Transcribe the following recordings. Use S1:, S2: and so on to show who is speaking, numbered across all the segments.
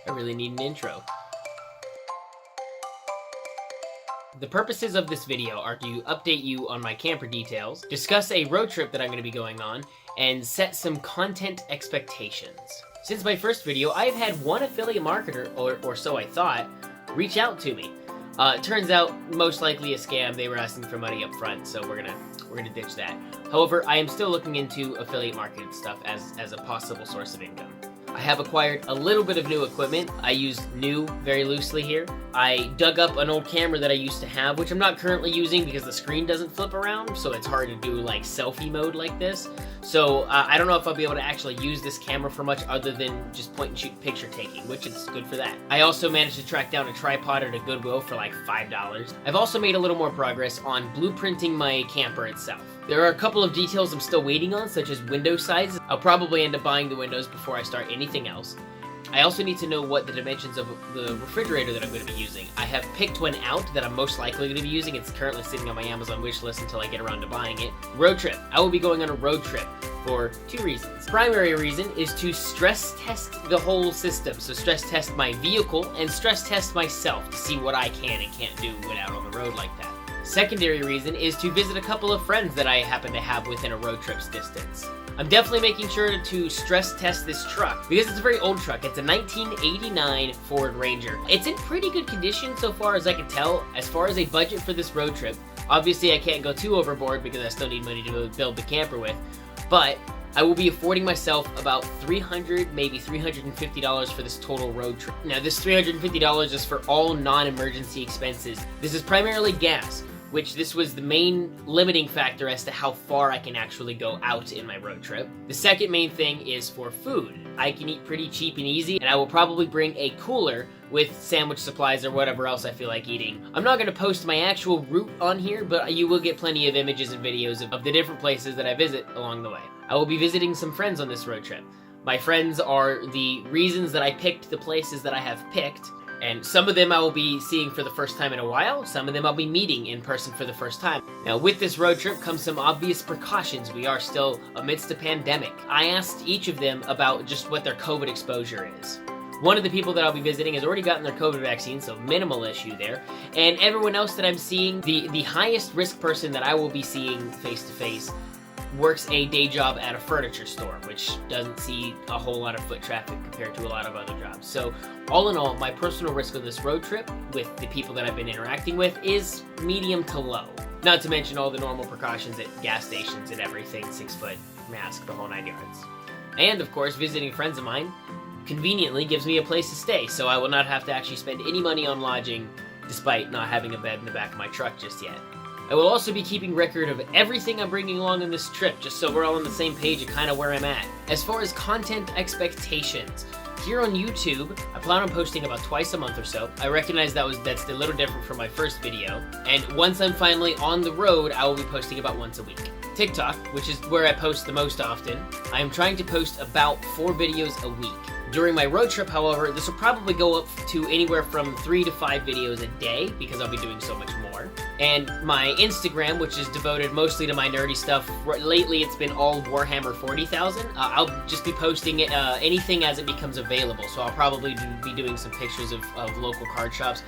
S1: I really need an intro. The purposes of this video are to update you on my camper details, discuss a road trip that I'm going to be going on, and set some content expectations. Since my first video, I've had one affiliate marketer, or so I thought, reach out to me. It turns out, most likely a scam. They were asking for money up front, so we're gonna ditch that. However, I am still looking into affiliate marketing stuff as a possible source of income. I have acquired a little bit of new equipment. I use new very loosely here. I dug up an old camera that I used to have, which I'm not currently using because the screen doesn't flip around, so it's hard to do like selfie mode like this. So I don't know if I'll be able to actually use this camera for much other than just point and shoot picture taking, which is good for that. I also managed to track down a tripod at a Goodwill for like $5. I've also made a little more progress on blueprinting my camper itself. There are a couple of details I'm still waiting on, such as window size. I'll probably end up buying the windows before I start anything else. I also need to know what the dimensions of the refrigerator that I'm going to be using. I have picked one out that I'm most likely going to be using. It's currently sitting on my Amazon wish list until I get around to buying it. Road trip. I will be going on a road trip for two reasons. Primary reason is to stress test the whole system. So stress test my vehicle and stress test myself to see what I can and can't do when out on the road like that. Secondary reason is to visit a couple of friends that I happen to have within a road trip's distance. I'm definitely making sure to stress test this truck because it's a very old truck. It's a 1989 Ford Ranger. It's in pretty good condition so far as I can tell. As far as a budget for this road trip, obviously I can't go too overboard because I still need money to build the camper with, but I will be affording myself about $300, maybe $350 for this total road trip. Now this $350 is for all non-emergency expenses. This is primarily gas, which this was the main limiting factor as to how far I can actually go out in my road trip. The second main thing is for food. I can eat pretty cheap and easy, and I will probably bring a cooler with sandwich supplies or whatever else I feel like eating. I'm not going to post my actual route on here, but you will get plenty of images and videos of the different places that I visit along the way. I will be visiting some friends on this road trip. My friends are the reasons that I picked the places that I have picked, and some of them I will be seeing for the first time in a while, some of them I'll be meeting in person for the first time. Now with this road trip comes some obvious precautions. We are still amidst a pandemic. I asked each of them about just what their COVID exposure is. One of the people that I'll be visiting has already gotten their COVID vaccine, so minimal issue there. And everyone else that I'm seeing, the highest risk person that I will be seeing face to face works a day job at a furniture store, which doesn't see a whole lot of foot traffic compared to a lot of other jobs. So all in all, my personal risk of this road trip with the people that I've been interacting with is medium to low. Not to mention all the normal precautions at gas stations and everything, 6-foot mask, the whole 9 yards. And of course, visiting friends of mine conveniently gives me a place to stay, so I will not have to actually spend any money on lodging despite not having a bed in the back of my truck just yet. I will also be keeping record of everything I'm bringing along on this trip, just so we're all on the same page of kind of where I'm at. As far as content expectations, here on YouTube, I plan on posting about twice a month or so. I recognize that's a little different from my first video, and once I'm finally on the road, I will be posting about once a week. TikTok, which is where I post the most often, I am trying to post about 4 videos a week. During my road trip, however, this will probably go up to anywhere from 3 to 5 videos a day because I'll be doing so much more. And my Instagram, which is devoted mostly to my nerdy stuff, lately it's been all Warhammer 40,000. I'll just be posting anything as it becomes available, so I'll probably be doing some pictures of local card shops.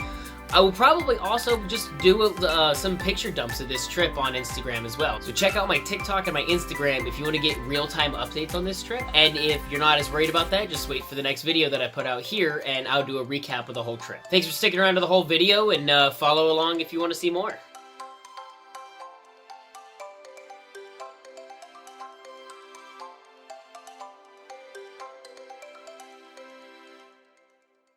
S1: I will probably also just do some picture dumps of this trip on Instagram as well. So check out my TikTok and my Instagram if you want to get real-time updates on this trip. And if you're not as worried about that, just wait for the next video that I put out here and I'll do a recap of the whole trip. Thanks for sticking around to the whole video and follow along if you want to see more.